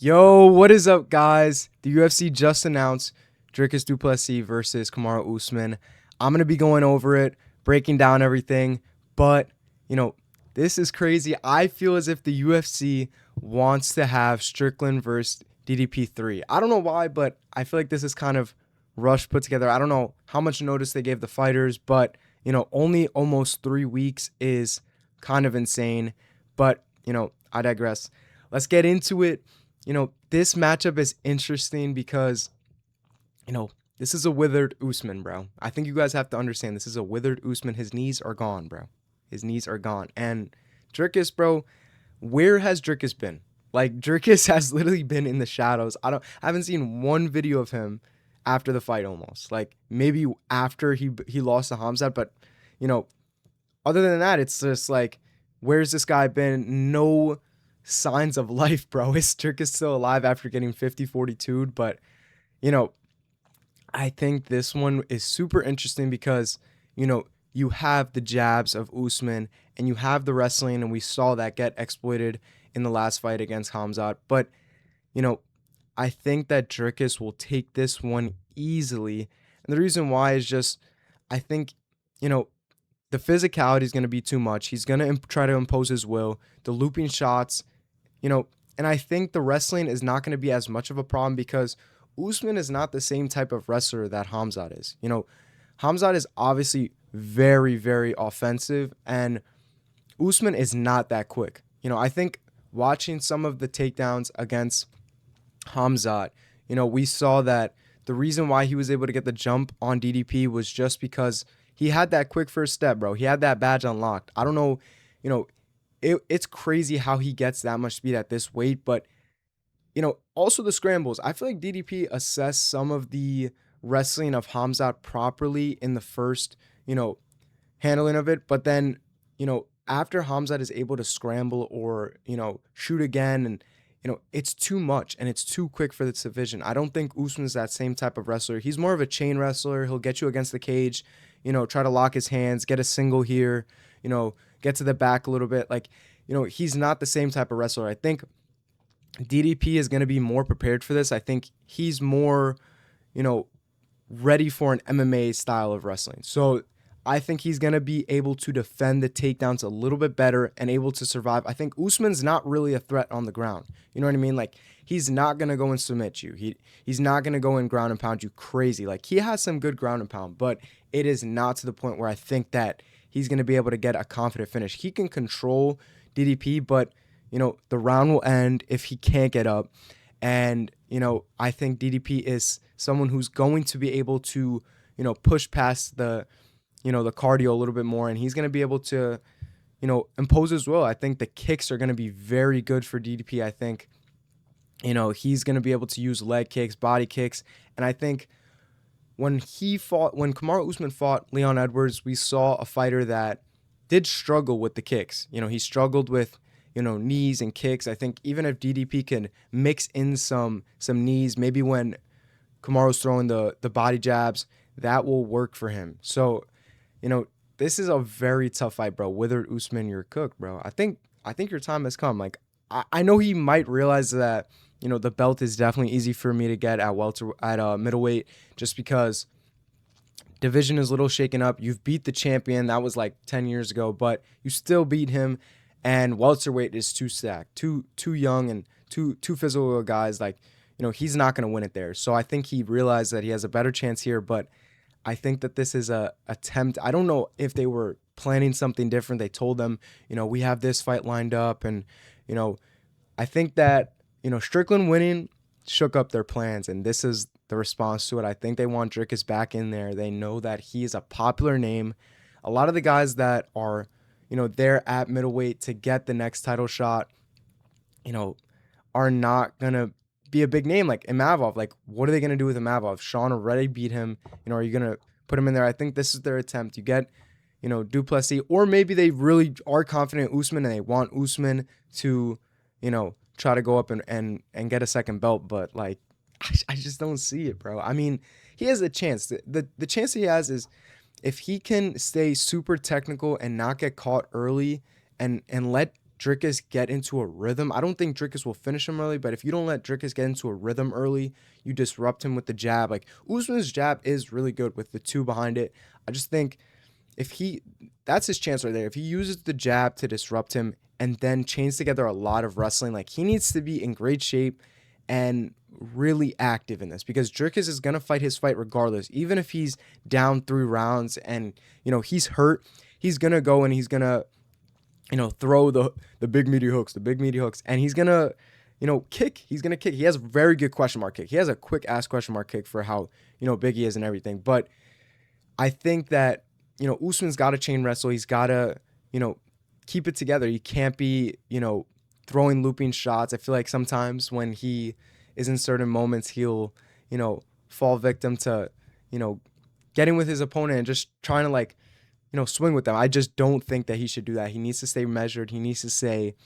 Yo, what is up, guys? The UFC just announced Dricus Du Plessis versus Kamaru Usman. I'm gonna be going over it, breaking down everything, but you know, this is crazy. I feel as if the UFC wants to have Strickland versus DDP3. I don't know why, but I feel like this is kind of rushed put together. I don't know how much notice they gave the fighters, but only almost 3 weeks is kind of insane. But I digress. Let's get into it. This matchup is interesting because, this is a withered Usman, bro. I think you guys have to understand this is a withered Usman. His knees are gone, bro. His knees are gone. And Dricus, bro, where has Dricus been? Like, Dricus has literally been in the shadows. I haven't seen one video of him after the fight almost. Like, maybe after he lost to Hamzat, but, you know, other than that, it's just like, where's this guy been? No signs of life, bro. Is Dricus still alive after getting 50-42'd? But, you know, I think this one is super interesting because, you have the jabs of Usman and you have the wrestling, and we saw that get exploited in the last fight against Hamzat. But, you know, I think that Dricus will take this one easily. And the reason why is just, I think, you know, the physicality is going to be too much. He's going to try to impose his will. The looping shots, and I think the wrestling is not going to be as much of a problem because Usman is not the same type of wrestler that Hamzat is. Hamzat is obviously very, very offensive, and Usman is not that quick. I think watching some of the takedowns against Hamzat, we saw that the reason why he was able to get the jump on DDP was just because he had that quick first step, bro. He had that badge unlocked. I don't know, it's crazy how he gets that much speed at this weight, but also the scrambles. I feel like DDP assessed some of the wrestling of Hamzat properly in the first, handling of it, but then, after Hamzat is able to scramble or, shoot again, and it's too much and it's too quick for this division. I don't think Usman's that same type of wrestler. He's more of a chain wrestler. He'll get you against the cage, try to lock his hands, get a single here, get to the back a little bit. Like, he's not the same type of wrestler. I think DDP is going to be more prepared for this. I think he's more, ready for an MMA style of wrestling. So I think he's going to be able to defend the takedowns a little bit better and able to survive. I think Usman's not really a threat on the ground. You know what I mean? Like, he's not going to go and submit you. He's not going to go and ground and pound you crazy. Like, he has some good ground and pound, but it is not to the point where I think that he's going to be able to get a confident finish. He can control DDP, but, the round will end if he can't get up. And, I think DDP is someone who's going to be able to, push past the cardio a little bit more, and he's going to be able to, impose his will. I think the kicks are going to be very good for DDP. I think, he's going to be able to use leg kicks, body kicks, and I think when Kamaru Usman fought Leon Edwards, we saw a fighter that did struggle with the kicks. He struggled with, knees and kicks. I think even if DDP can mix in some knees, maybe when Kamaru's throwing the body jabs, that will work for him. So, this is a very tough fight, bro. Withered Usman, you're cooked, bro. I think your time has come. Like, I know he might realize that, the belt is definitely easy for me to get at middleweight, just because division is a little shaken up. You've beat the champion. That was like 10 years ago, but you still beat him. And welterweight is too stacked, too young, and too physical guys. Like, he's not going to win it there. So I think he realized that he has a better chance here, but I think that this is a attempt. I don't know if they were planning something different. They told them, we have this fight lined up, and I think that Strickland winning shook up their plans, and this is the response to it. I think they want Dricus back in there. They know that he is a popular name. A lot of the guys that are there at middleweight to get the next title shot, are not gonna be a big name like Imavov. Like, what are they gonna do with Imavov? Sean already beat him. Are you gonna put him in there? I think this is their attempt. You get, Du Plessis, or maybe they really are confident in Usman and they want Usman to, try to go up and get a second belt. But like, I just don't see it, bro. I mean, he has a chance. The chance he has is if he can stay super technical and not get caught early and let Dricus get into a rhythm. I don't think Dricus will finish him early, but if you don't let Dricus get into a rhythm early, you disrupt him with the jab. Like Usman's jab is really good with the two behind it. I just think if he, that's his chance right there. If he uses the jab to disrupt him and then chains together a lot of wrestling, like he needs to be in great shape and really active in this because Dricus is going to fight his fight regardless. Even if he's down 3 rounds and, he's hurt, he's going to go and he's going to, throw the big meaty hooks, and he's going to, kick. He's going to kick. He has a very good question mark kick. He has a quick ass question mark kick for how, big he is and everything. But I think that, Usman's got to chain wrestle. He's got to, keep it together. He can't be, throwing looping shots. I feel like sometimes when he is in certain moments, he'll, fall victim to, getting with his opponent and just trying to swing with them. I just don't think that he should do that. He needs to stay measured. He needs to stay,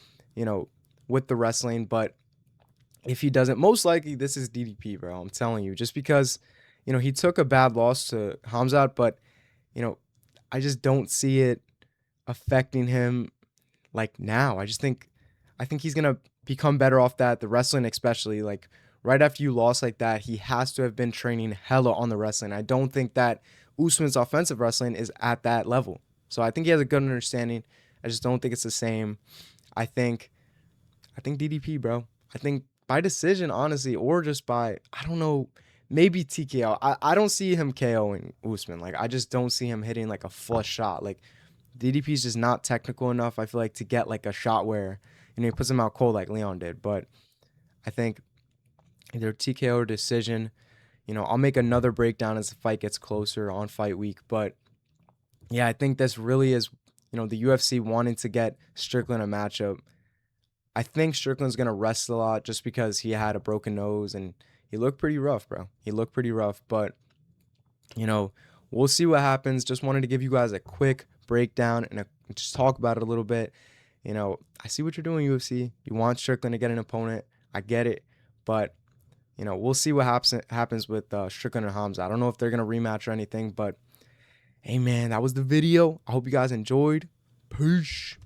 with the wrestling. But if he doesn't, most likely this is DDP, bro. I'm telling you, just because, he took a bad loss to Hamzat, but, I just don't see it affecting him like now. I think he's gonna become better off that. The wrestling, especially, like right after you lost like that, he has to have been training hella on the wrestling. I don't think that Usman's offensive wrestling is at that level. So I think he has a good understanding. I just don't think it's the same. I think DDP, bro. I think by decision, honestly, or just by, I don't know, maybe TKO. I don't see him KOing Usman. Like, I just don't see him hitting like a flush shot. Like, DDP is just not technical enough, I feel like, to get like a shot where, he puts him out cold like Leon did. But I think either TKO or decision. I'll make another breakdown as the fight gets closer on fight week. But yeah, I think this really is, the UFC wanting to get Strickland a matchup. I think Strickland's going to rest a lot just because he had a broken nose and he looked pretty rough, bro. He looked pretty rough. But, we'll see what happens. Just wanted to give you guys a quick breakdown and just talk about it a little bit. I see what you're doing, UFC. You want Strickland to get an opponent. I get it. But, we'll see what happens with Strickland and Hamza. I don't know if they're going to rematch or anything. But, hey, man, that was the video. I hope you guys enjoyed. Peace.